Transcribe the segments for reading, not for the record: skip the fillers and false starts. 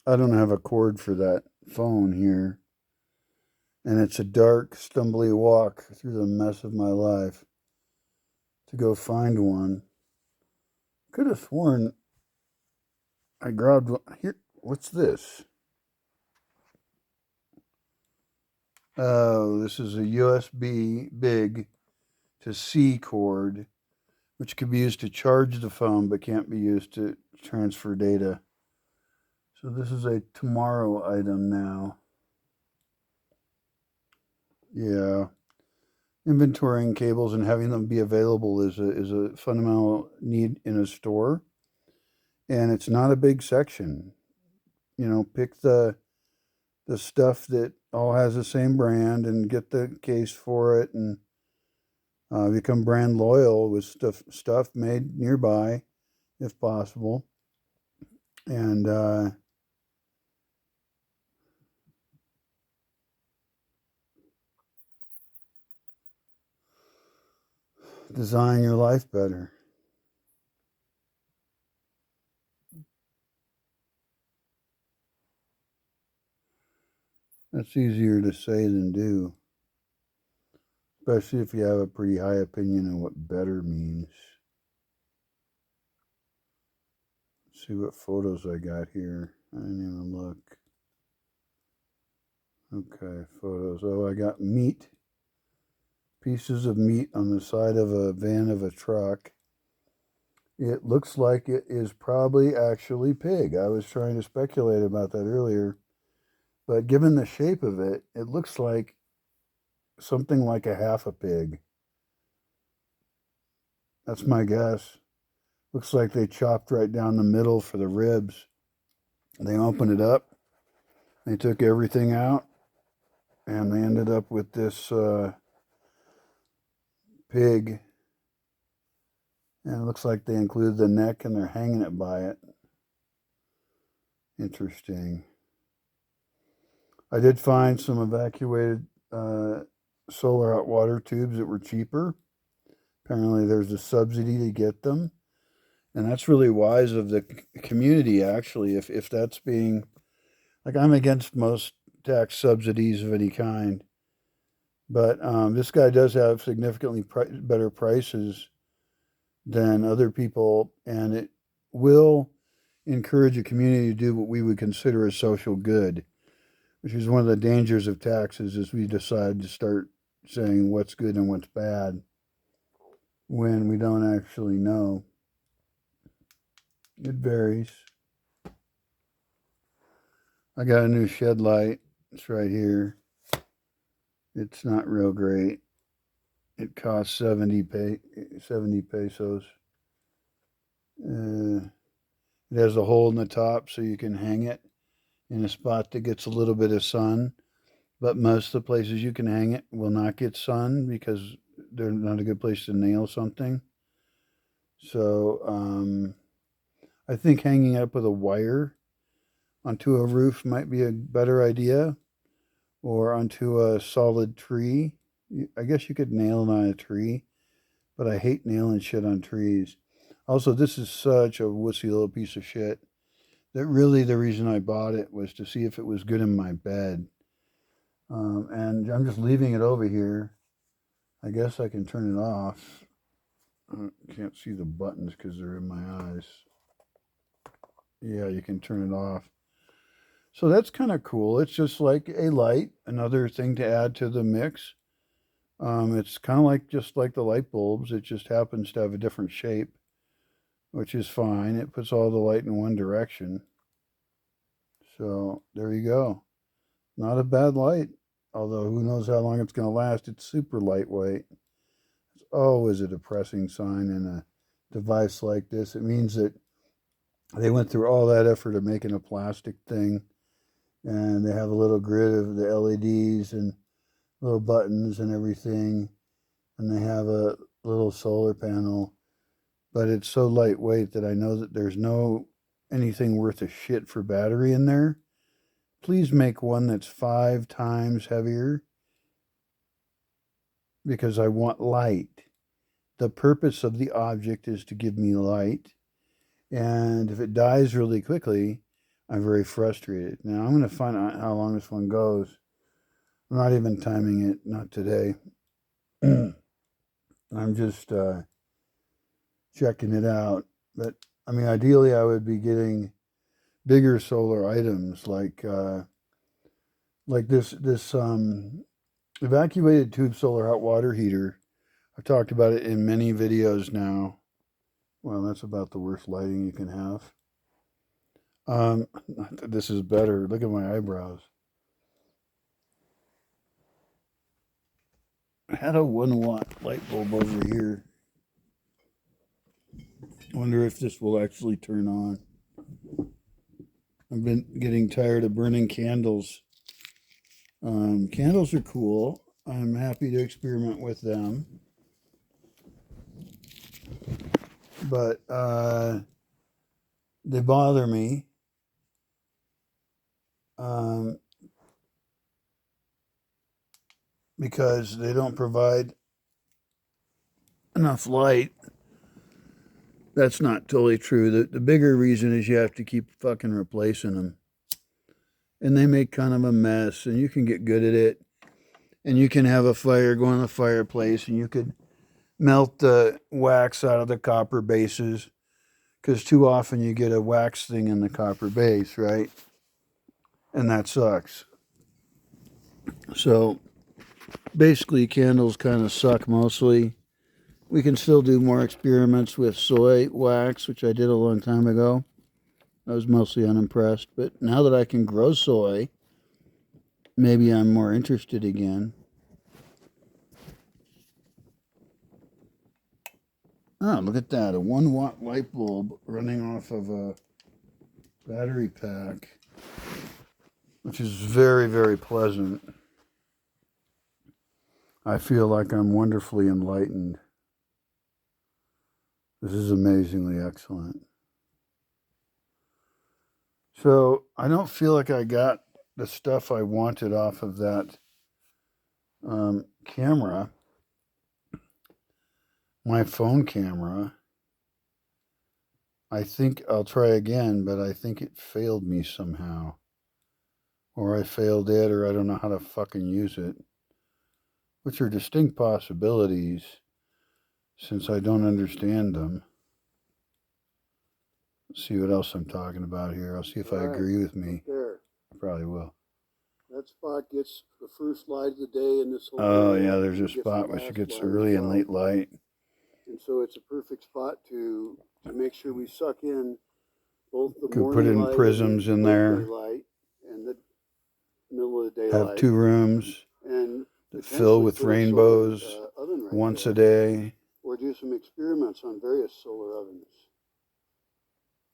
I don't have a cord for that phone here, and it's a dark, stumbly walk through the mess of my life to go find one. Could have sworn I grabbed one. Here. What's this? Oh, this is a USB big to C cord, which could be used to charge the phone but can't be used to transfer data. So this is a tomorrow item now. Yeah. Inventorying cables and having them be available is a fundamental need in a store. And it's not a big section. Pick the stuff that all has the same brand and get the case for it, and become brand loyal with stuff made nearby if possible. And design your life better. That's easier to say than do, especially if you have a pretty high opinion of what better means. Let's see what photos I got here. I didn't even look. Okay, photos. Oh, I got meat. Pieces of meat on the side of a van of a truck. It looks like it is probably actually pig. I was trying to speculate about that earlier, but given the shape of it, it looks like something like a half a pig. That's my guess. Looks like they chopped right down the middle for the ribs. They opened it up, they took everything out, and they ended up with this pig. And it looks like they included the neck and they're hanging it by it. Interesting. I did find some evacuated solar hot water tubes that were cheaper. Apparently, there's a subsidy to get them. And that's really wise of the community, actually. If that's being, like, I'm against most tax subsidies of any kind. But this guy does have significantly better prices than other people. And it will encourage a community to do what we would consider a social good, which is one of the dangers of taxes, is we decide to start saying what's good and what's bad when we don't actually know. It varies. I got a new shed light. It's right here. It's not real great. It costs 70 pesos. It has a hole in the top so you can hang it in a spot that gets a little bit of sun. But most of the places you can hang it will not get sun because they're not a good place to nail something. So I think hanging it up with a wire onto a roof might be a better idea, or onto a solid tree. I guess you could nail it on a tree, but I hate nailing shit on trees. Also, this is such a wussy little piece of shit that really the reason I bought it was to see if it was good in my bed. And I'm just leaving it over here. I guess I can turn it off. I can't see the buttons because they're in my eyes. Yeah, you can turn it off. So that's kind of cool. It's just like a light, another thing to add to the mix. It's kind of like just like the light bulbs. It just happens to have a different shape, which is fine. It puts all the light in one direction. So there you go. Not a bad light, although who knows how long it's going to last. It's super lightweight. It's always a depressing sign in a device like this. It means that they went through all that effort of making a plastic thing, and they have a little grid of the LEDs and little buttons and everything, and they have a little solar panel, but it's so lightweight that I know that there's no anything worth a shit for battery in there. Please make one that's 5 times heavier because I want light. The purpose of the object is to give me light, and if it dies really quickly, I'm very frustrated. Now I'm going to find out how long this one goes. I'm not even timing it, not today. I'm just checking it out. But I mean, ideally, I would be getting bigger solar items like this evacuated tube solar hot water heater. I've talked about it in many videos now. Well, that's about the worst lighting you can have. This is better. Look at my eyebrows. I had a 1 watt light bulb over here. I wonder if this will actually turn on. I've been getting tired of burning candles. Candles are cool. I'm happy to experiment with them. But they bother me. Because they don't provide enough light. That's not totally true. The bigger reason is you have to keep fucking replacing them. And they make kind of a mess, and you can get good at it. And you can have a fire go in the fireplace, and you could melt the wax out of the copper bases, because too often you get a wax thing in the copper base, right? And that sucks. So basically, candles kind of suck mostly. We can still do more experiments with soy wax, which I did a long time ago. I was mostly unimpressed, but now that I can grow soy, maybe I'm more interested again. Oh, look at that, a 1 watt light bulb running off of a battery pack, which is very, very pleasant. I feel like I'm wonderfully enlightened. This is amazingly excellent. So I don't feel like I got the stuff I wanted off of that camera, my phone camera. I think I'll try again, but I think it failed me somehow. Or I failed it, or I don't know how to fucking use it. Which are distinct possibilities, since I don't understand them. Let's see what else I'm talking about here. I'll see if I agree with me. There. I probably will. That spot gets the first light of the day in this whole Oh, area. yeah, there's a spot where she gets early and late light. And so it's a perfect spot to make sure we suck in both the Could morning put in light prisms and in the there. light and the middle of the day Have light. 2 rooms And that fill with rainbows once a day. Or do some experiments on various solar ovens.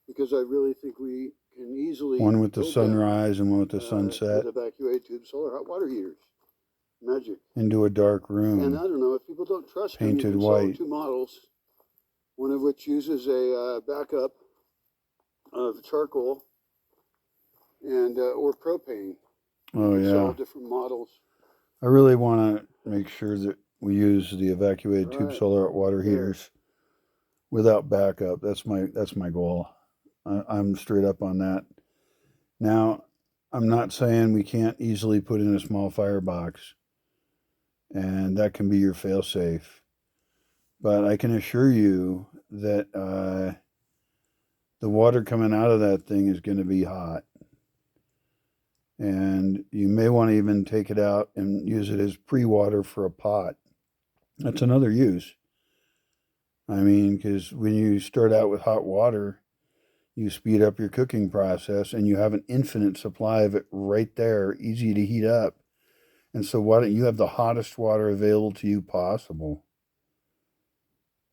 Because I really think we can easily... One with the sunrise and one with the sunset. With evacuated tube solar hot water heaters. Magic. Into a dark room. And I don't know, if people don't trust me, painted you can white. sell 2 models. One of which uses a backup of charcoal and or propane. Oh, yeah. Sell different models. I really want to make sure that we use the evacuated tube solar hot water heaters without backup. That's my goal. I'm straight up on that. Now, I'm not saying we can't easily put in a small firebox, and that can be your failsafe. But I can assure you that the water coming out of that thing is going to be hot. And you may want to even take it out and use it as pre-water for a pot. That's another use. I mean, because when you start out with hot water, you speed up your cooking process and you have an infinite supply of it right there, easy to heat up. And so why don't you have the hottest water available to you possible?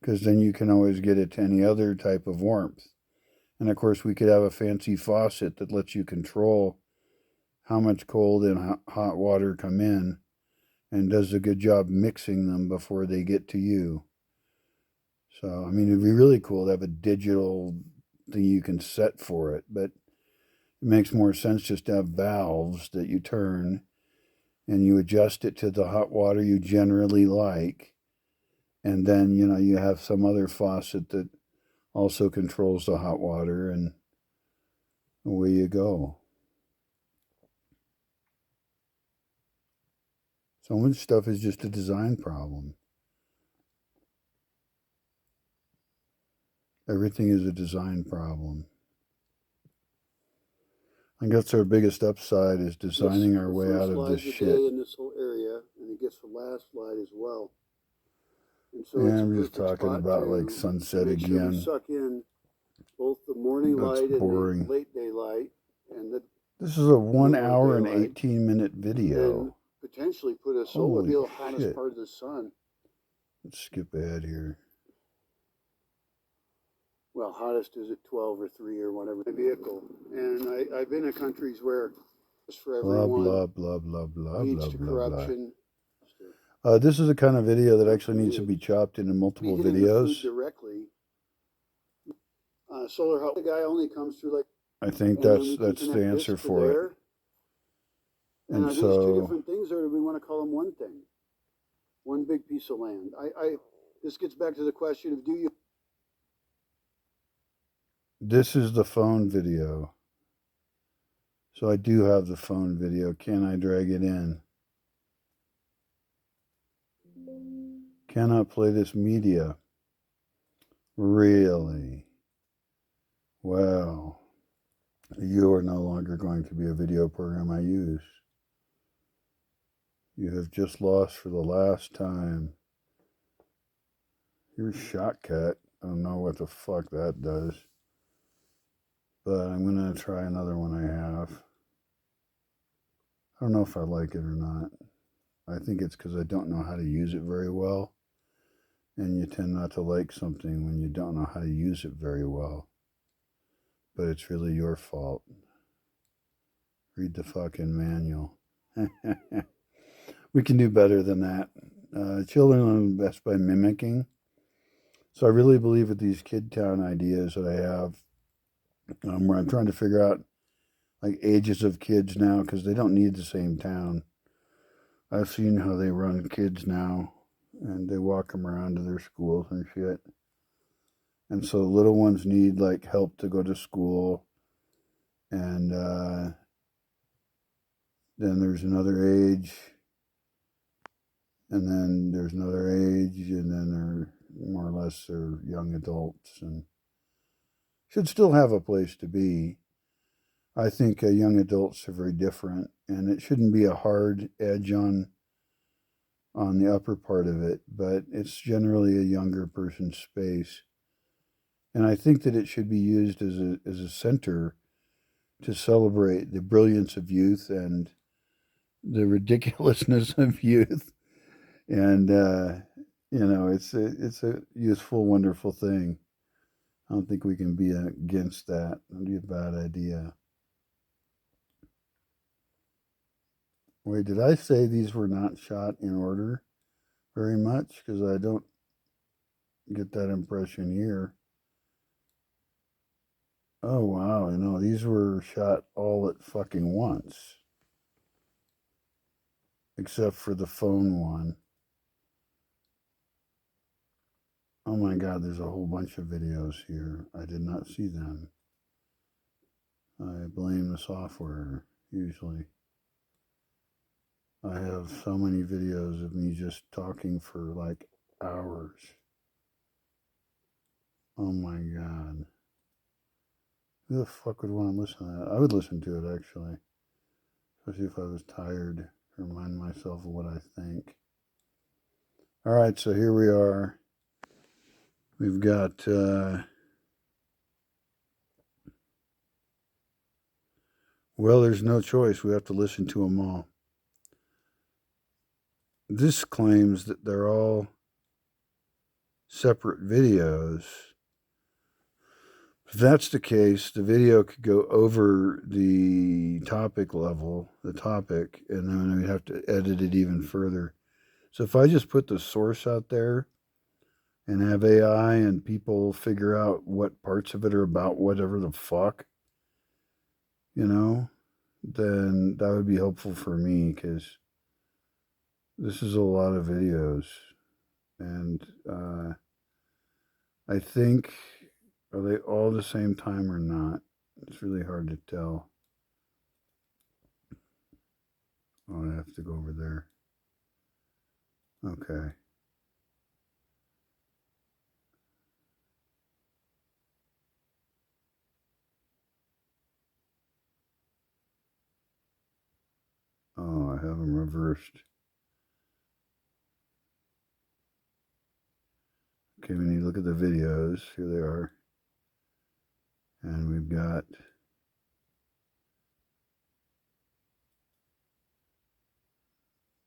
Because then you can always get it to any other type of warmth. And of course, we could have a fancy faucet that lets you control how much cold and hot water come in and does a good job mixing them before they get to you. So, I mean, it'd be really cool to have a digital thing you can set for it, but it makes more sense just to have valves that you turn and you adjust it to the hot water you generally like. And then, you have some other faucet that also controls the hot water. And away you go. So much stuff is just a design problem. Everything is a design problem. I guess our biggest upside is designing our way out of this shit. In this whole area, and it gets the last slide as well. And so yeah, I'm just talking about like sunset make again. Sure we suck in both the morning light and the late daylight, and this is a 1 hour and 18-minute video. And potentially put a solar wheel hottest part of the sun. Let's skip ahead here. Well, hottest is at 12 or 3 or whatever the vehicle. And I've been in countries where it's for everyone. Blah, blah, blah, blah, leads blah, to blah, corruption. Blah. This is the kind of video that actually needs to be chopped into multiple videos. Directly. Solar help. The guy only comes through like. I think that's the answer for it. And are these two different things, or do we want to call them one thing? One big piece of land. This gets back to the question of do you. This is the phone video. So I do have the phone video. Can I drag it in? Cannot play this media. Really? Well, you are no longer going to be a video program I use. You have just lost for the last time. Here's Shotcut. I don't know what the fuck that does. But I'm going to try another one I have. I don't know if I like it or not. I think it's because I don't know how to use it very well. And you tend not to like something when you don't know how to use it very well. But it's really your fault. Read the fucking manual. We can do better than that. Children learn best by mimicking. So I really believe with these kid town ideas that I have, where I'm trying to figure out like ages of kids now, because they don't need the same town. I've seen how they run kids now, and they walk them around to their schools and shit. And so little ones need like help to go to school, and then there's another age, and then there's another age, and then they're more or less they're young adults and should still have a place to be. I think young adults are very different, and it shouldn't be a hard edge on the upper part of it, but it's generally a younger person's space. And I think that it should be used as a center to celebrate the brilliance of youth and the ridiculousness of youth. And, it's a useful, wonderful thing. I don't think we can be against that. That'd be a bad idea. Wait, did I say these were not shot in order very much? Because I don't get that impression here. Oh, wow. These were shot all at fucking once. Except for the phone one. Oh my God, there's a whole bunch of videos here. I did not see them. I blame the software, usually. I have so many videos of me just talking for like hours. Oh my God. Who the fuck would want to listen to that? I would listen to it, actually. Especially if I was tired. Remind myself of what I think. All right, so here we are. We've got well, there's no choice. We have to listen to them all. This claims that they're all separate videos. If that's the case, the video could go over the topic level, and then we'd have to edit it even further. So if I just put the source out there and have AI and people figure out what parts of it are about whatever the fuck, then that would be helpful for me, because this is a lot of videos. And I think, are they all the same time or not? It's really hard to tell. Oh, I have to go over there. Okay. Oh, I have them reversed. Okay, when you look at the videos, here they are. And we've got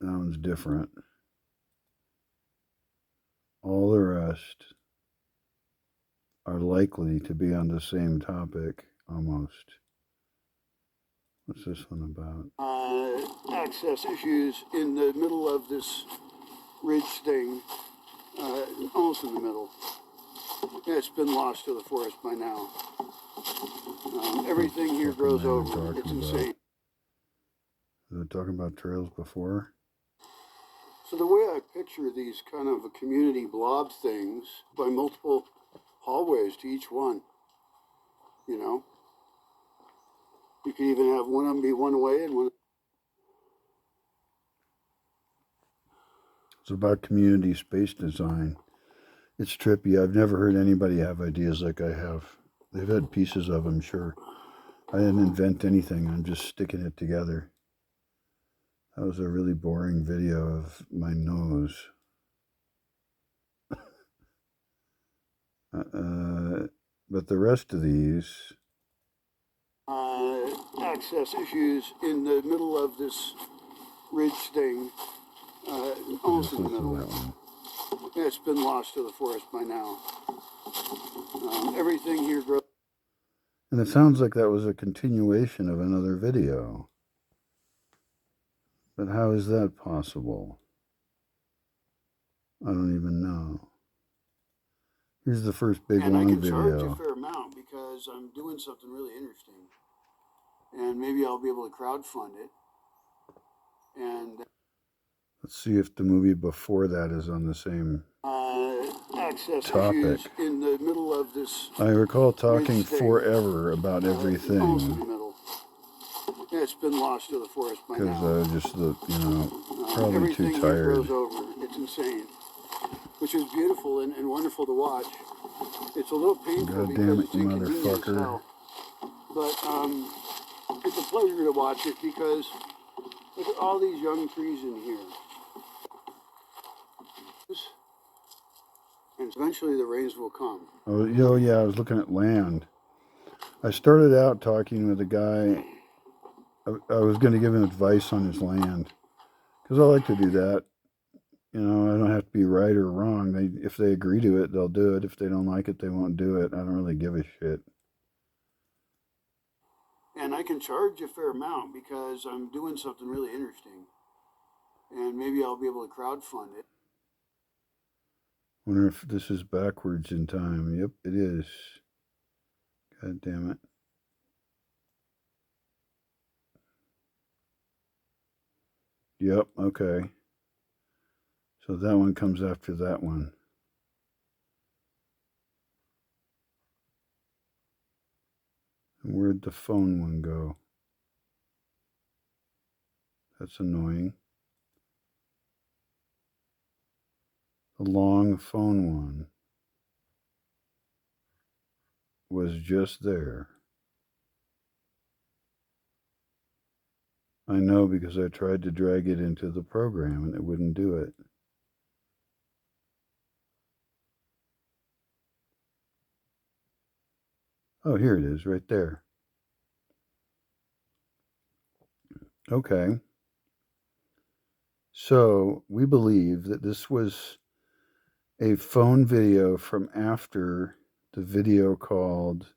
that one's different. All the rest are likely to be on the same topic, almost. What's this one about? Access issues in the middle of this ridge thing, almost in the middle. Yeah, it's been lost to the forest by now. Everything here grows over. It's insane. They were talking about trails before. So the way I picture these kind of community blob things, by multiple hallways to each one, you know? You could even have one of them be one way and one. It's about community space design. It's trippy. I've never heard anybody have ideas like I have. They've had pieces of them, sure. I didn't invent anything. I'm just sticking it together. That was a really boring video of my nose. But the rest of these... access issues in the middle of this ridge thing, almost in the middle. Yeah, it's been lost to the forest by now. Everything here grows. And it sounds like that was a continuation of another video. But how is that possible? I don't even know. Here's the first big long video. And I can charge a fair amount because I'm doing something really interesting. And maybe I'll be able to crowdfund it. And let's see if the movie before that is on the same access topic. Issues in the middle of this. I recall talking forever about everything. Almost in the middle. Yeah, it's been lost to the forest by now. Because I just look, probably too tired. Everything grows over. It's insane. Which is beautiful and wonderful to watch. It's a little painful because it's inconvenient as hell. But it's a pleasure to watch it because look at all these young trees in here. And eventually the rains will come. Oh, yeah, I was looking at land. I started out talking with a guy. I was going to give him advice on his land. Because I like to do that. I don't have to be right or wrong. If they agree to it, they'll do it. If they don't like it, they won't do it. I don't really give a shit. And I can charge a fair amount because I'm doing something really interesting. And maybe I'll be able to crowdfund it. Wonder if this is backwards in time. Yep, it is. God damn it. Yep, okay. So that one comes after that one. And where'd the phone one go? That's annoying. The long phone one was just there. I know because I tried to drag it into the program and it wouldn't do it. Oh, here it is, right there. Okay. So we believe that this was a phone video from after the video called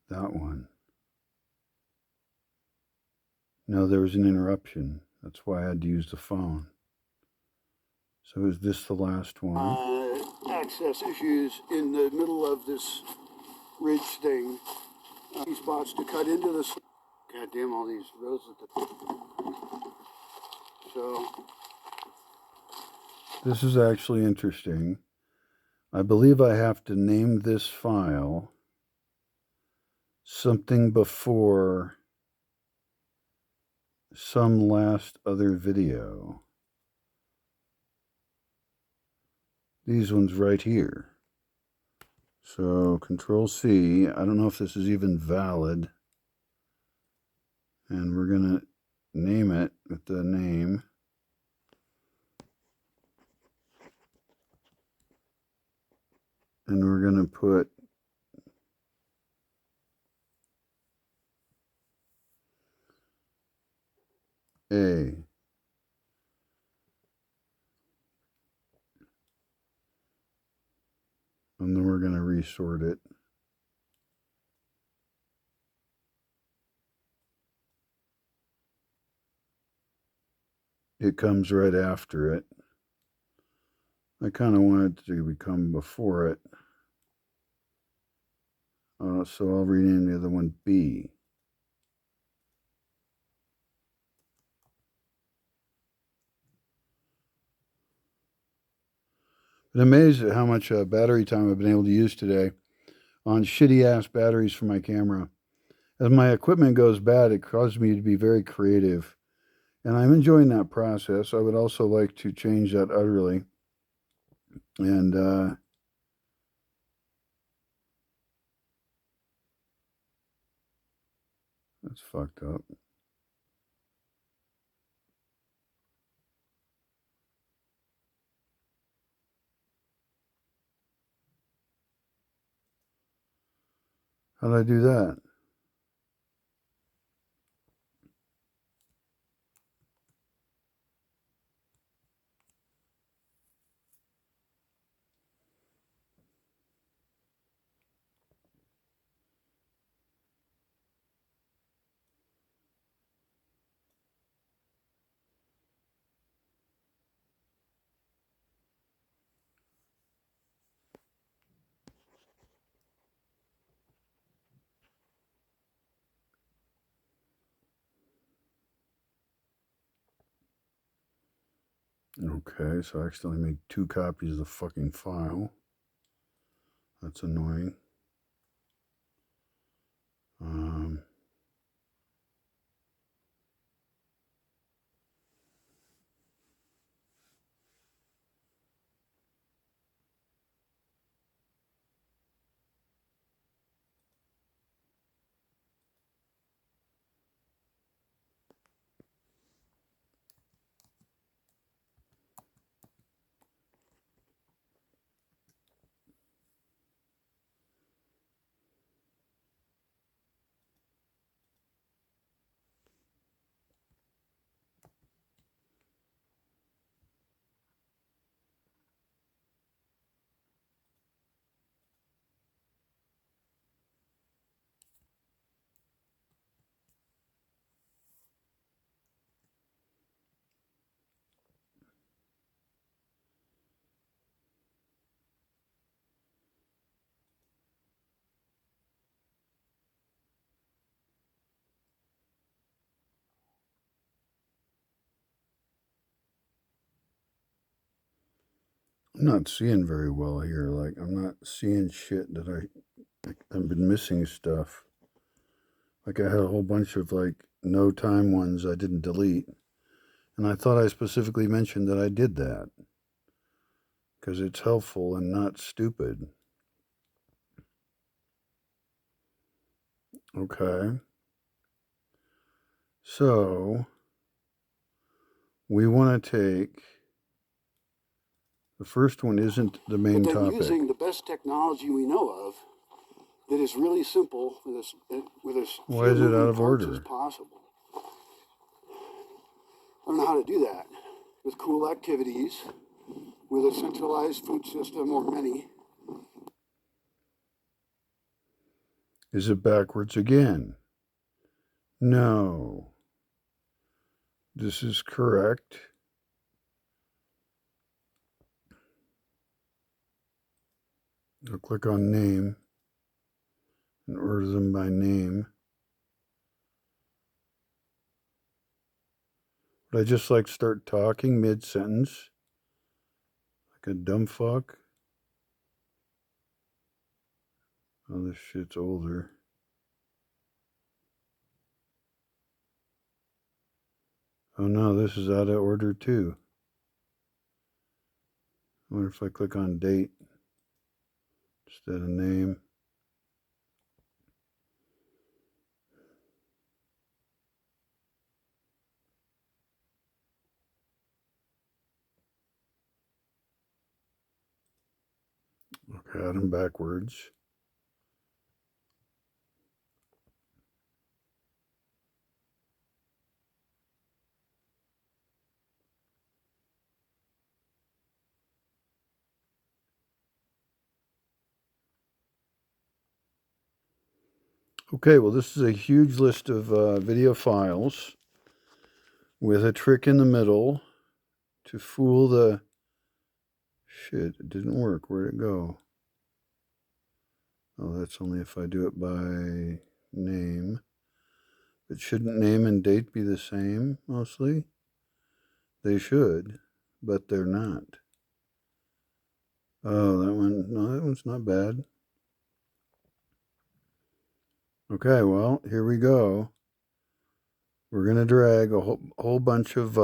that one. No, there was an interruption. That's why I had to use the phone. So is this the last one? Access issues in the middle of this ridge thing, spots to cut into this. God damn, all these rows at the. So. This is actually interesting. I believe I have to name this file something before some last other video. These ones right here. So Control C. I don't know if this is even valid. And we're going to name it with the name. And we're going to put A. And then we're going to resort it. It comes right after it. I kind of want it to become before it. So I'll rename the other one B. I'm amazed at how much battery time I've been able to use today on shitty-ass batteries for my camera. As my equipment goes bad, it causes me to be very creative. And I'm enjoying that process. I would also like to change that utterly. And that's fucked up. How did I do that? Okay, so I accidentally made 2 copies of the fucking file. That's annoying. I'm not seeing very well here. Like, I'm not seeing shit that I've been missing stuff. Like, I had a whole bunch of, like, no time ones I didn't delete. And I thought I specifically mentioned that I did that. Because it's helpful and not stupid. Okay. So, we want to take... The first one isn't the main topic. Using the best technology we know of that is really simple with as Why is it out of order as possible. I don't know how to do that with cool activities, with a centralized food system or many. Is it backwards again? No. This is correct. I'll click on name. and order them by name. Would I just like start talking mid-sentence? Like a dumb fuck? Oh, this shit's older. Oh no, this is out of order too. I wonder if I click on date instead of name. Okay, add them backwards. Okay, well, this is a huge list of video files with a trick in the middle to fool the... Shit, it didn't work. Where'd it go? Oh, that's only if I do it by name. But shouldn't name and date be the same, mostly? They should, but they're not. Oh, that one, no, that one's not bad. Okay, well, here we go. We're going to drag a whole bunch of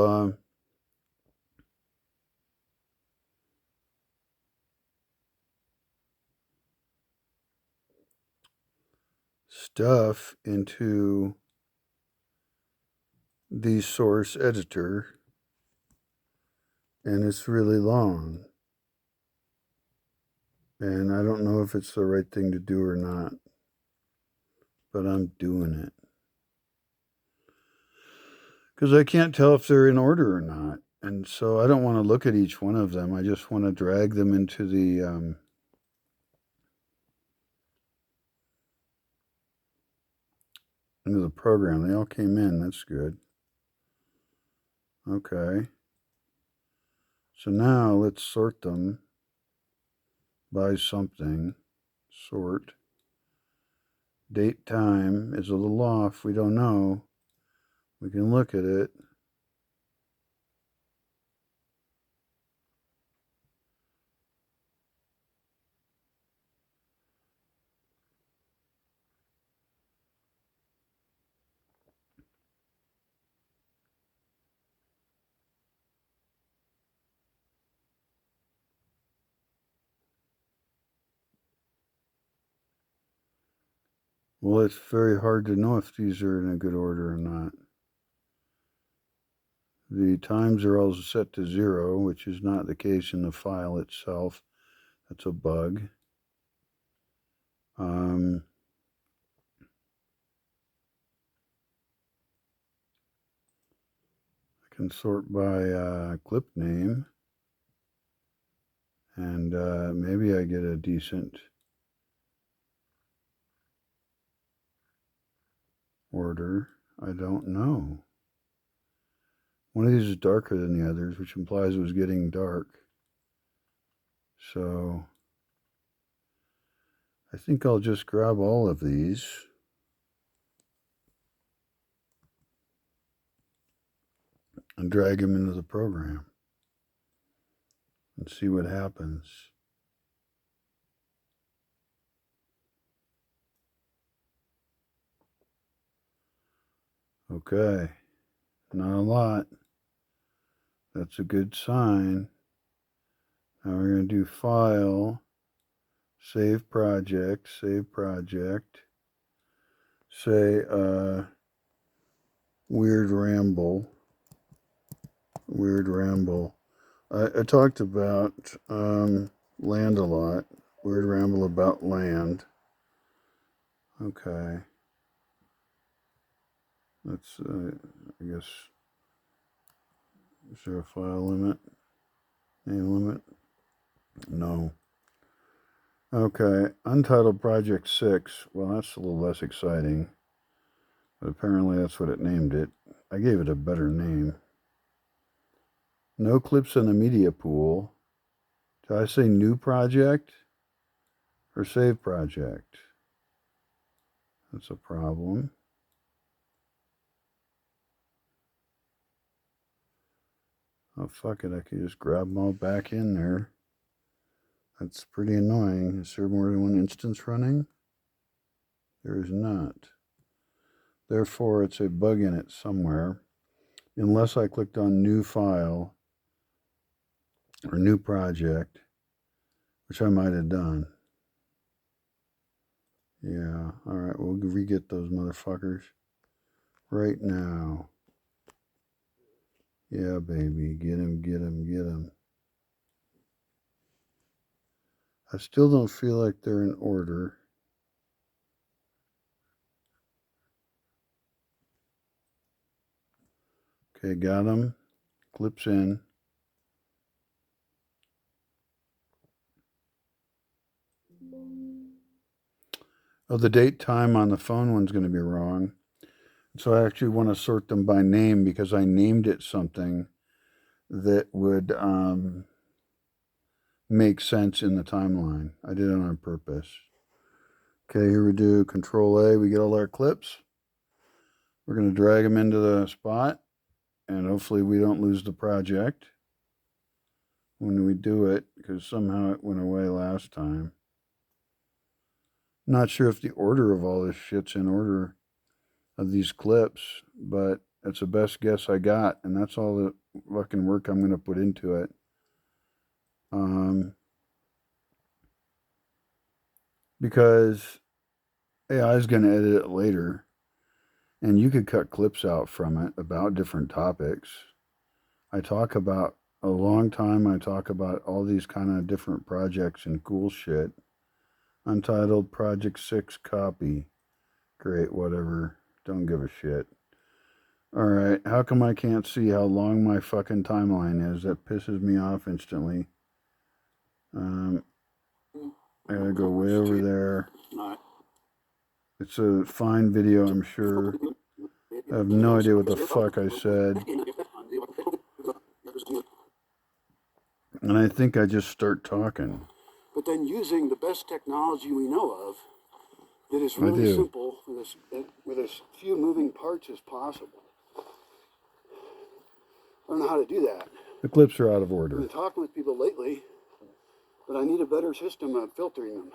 stuff into the source editor, and it's really long. And I don't know if it's the right thing to do or not, but I'm doing it. Because I can't tell if they're in order or not. And so I don't want to look at each one of them. I just want to drag them into the program. They all came in. That's good. Okay. So now let's sort them by something. Sort. Date time is a little off. We don't know. We can look at it. Well, it's very hard to know if these are in a good order or not. The times are all set to 0, which is not the case in the file itself. That's a bug. I can sort by clip name, and maybe I get a decent order. I don't know. One of these is darker than the others, which implies it was getting dark. So I think I'll just grab all of these. And drag them into the program and see what happens. Okay, not a lot. That's a good sign. Now we're going to do File, Save Project, Save Project. Say Weird Ramble. Weird Ramble. I talked about land a lot. Weird Ramble about land. Okay. Let's, I guess, is there a file limit? Name limit? No. Okay, Untitled Project 6. Well, that's a little less exciting. But apparently that's what it named it. I gave it a better name. No clips in the media pool. Did I say new project or save project? That's a problem. Oh, fuck it. I could just grab them all back in there. That's pretty annoying. Is there more than one instance running? There is not. Therefore, it's a bug in it somewhere. Unless I clicked on new file or new project, which I might have done. Yeah, alright, we'll re-get those motherfuckers right now. Yeah, baby, get him, get him, get him. I still don't feel like they're in order. Okay, got them. Clips in. Oh, the date time on the phone one's going to be wrong. So I actually want to sort them by name because I named it something that would make sense in the timeline. I did it on purpose. Okay, here we do Control A. We get all our clips. We're going to drag them into the spot, and hopefully we don't lose the project when we do it, because somehow it went away last time. Not sure if the order of all this shit's in order of these clips, but that's the best guess I got, and that's all the fucking work I'm going to put into it. Because AI is going to edit it later, and you could cut clips out from it about different topics. I talk about a long time. I talk about all these kind of different projects and cool shit. Untitled Project 6 copy. Great, whatever. Don't give a shit. Alright, how come I can't see how long my fucking timeline is? That pisses me off instantly. I gotta go way over there. It's a fine video, I'm sure. I have no idea what the fuck I said. And I think I just start talking. But then using the best technology we know of that is really simple with as few moving parts as possible. I don't know how to do that. The clips are out of order. I've been talking with people lately, but I need a better system of filtering them.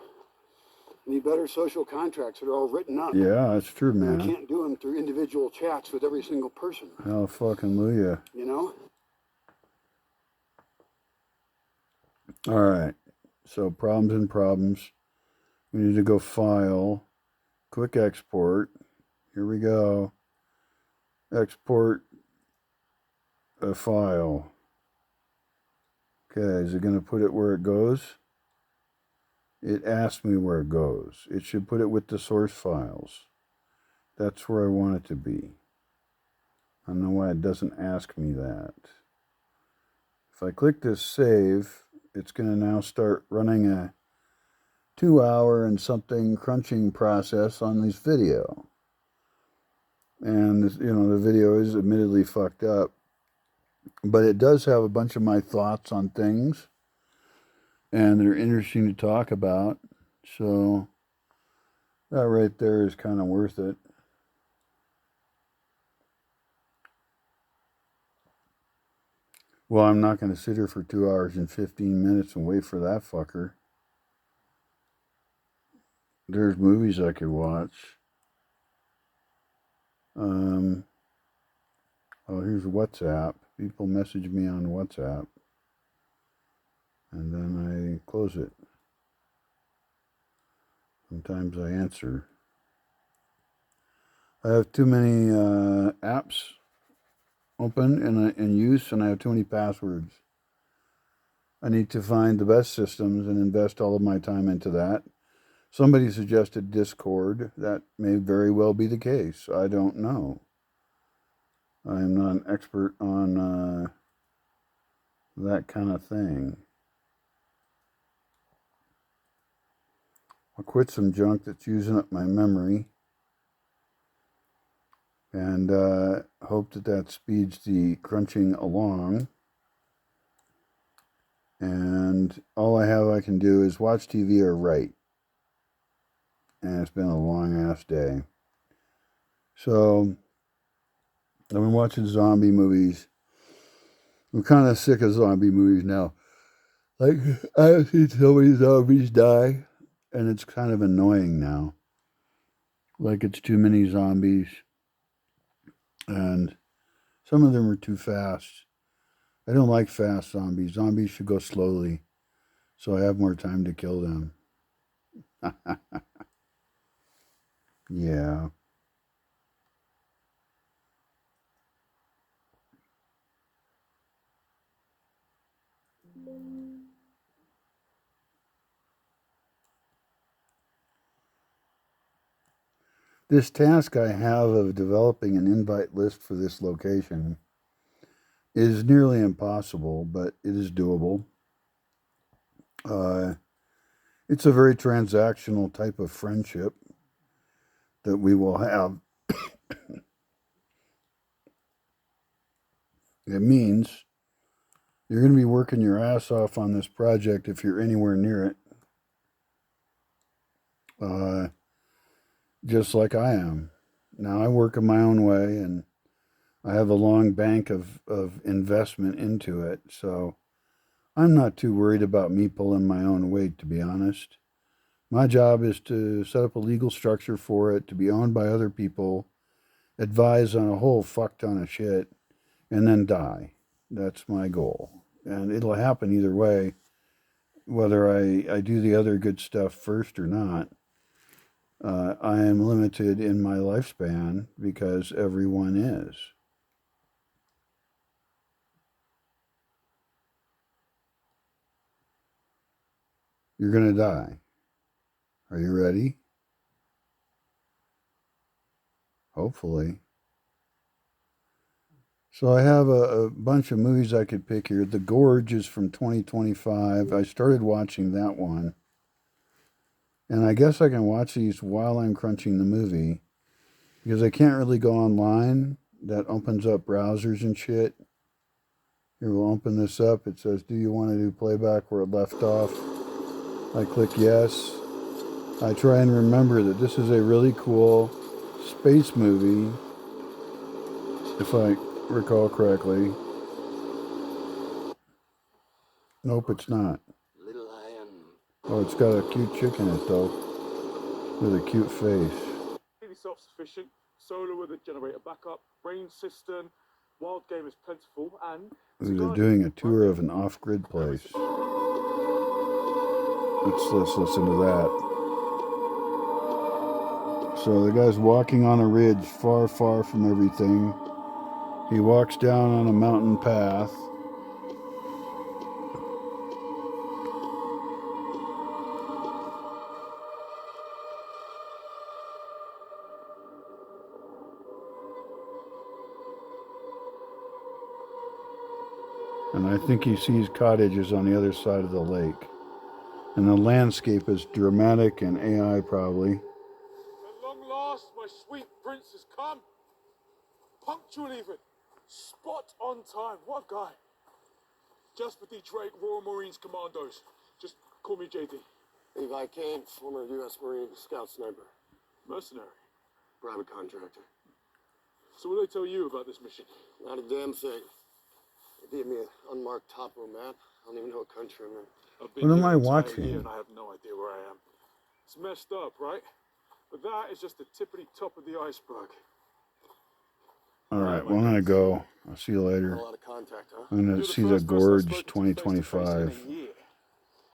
I need better social contracts that are all written up. Yeah, that's true, man. And I can't do them through individual chats with every single person. Hell fucking Luya. You know? Alright. So problems and problems. We need to go file. Quick export. Here we go. Export a file. Okay, is it going to put it where it goes? It asked me where it goes. It should put it with the source files. That's where I want it to be. I don't know why it doesn't ask me that. If I click this save, it's going to now start running a 2-hour and something crunching process on this video. And, the video is admittedly fucked up. But it does have a bunch of my thoughts on things. And they're interesting to talk about. So that right there is kind of worth it. Well, I'm not going to sit here for 2 hours and 15 minutes and wait for that fucker. There's movies I could watch. Oh, here's WhatsApp. People message me on WhatsApp. And then I close it. Sometimes I answer. I have too many apps open and in use, and I have too many passwords. I need to find the best systems and invest all of my time into that. Somebody suggested Discord. That may very well be the case. I don't know. I am not an expert on that kind of thing. I'll quit some junk that's using up my memory and hope that speeds the crunching along. And all I can do is watch TV or write. and it's been a long-ass day. So, I've been watching zombie movies. I'm kind of sick of zombie movies now. Like, I've seen so many zombies die, and it's kind of annoying now. Like, it's too many zombies, and some of them are too fast. I don't like fast zombies. Zombies should go slowly, so I have more time to kill them. Yeah. This task I have of developing an invite list for this location is nearly impossible, but it is doable. It's a very transactional type of friendship that we will have. It means you're going to be working your ass off on this project if you're anywhere near it. Just like I am. Now I work in my own way, and I have a long bank of investment into it, so I'm not too worried about me pulling my own weight, to be honest. My job is to set up a legal structure for it, to be owned by other people, advise on a whole fuck ton of shit, and then die. That's my goal. And it'll happen either way, whether I do the other good stuff first or not. I am limited in my lifespan because everyone is. You're going to die. Are you ready? Hopefully. So I have a bunch of movies I could pick here. The Gorge is from 2025. I started watching that one. And I guess I can watch these while I'm crunching the movie, because I can't really go online. That opens up browsers and shit. Here, we'll open this up. It says, do you want to do playback where it left off? I click yes. I try and remember that this is a really cool space movie, if I recall correctly. Nope, it's not. Little I am. Oh, it's got a cute chick in it, though, with a cute face. Really self-sufficient, solar with a generator backup, brain system, wild game is plentiful, and They're doing a tour of an off-grid place. Let's listen to that. So the guy's walking on a ridge far, far from everything. He walks down on a mountain path. And I think he sees cottages on the other side of the lake. And the landscape is dramatic and AI probably. At long last, my sweet prince has come. Punctual even. Spot on time. What a guy. Jasper D. Drake, Royal Marines Commandos. Just call me JD. Levi Kane, former U.S. Marine scout sniper. Mercenary. Private contractor. So what did I tell you about this mission? Not a damn thing. They gave me an unmarked topo map. I don't even know what country I'm in. I've been What am here I an entire watching? year and I have no idea where I am. It's messed up, right? But that is just the tippity top of the iceberg. All right, well, I'm going to go. I'll see you later. A lot of contact, huh? I'm going to see the Gorge 2025.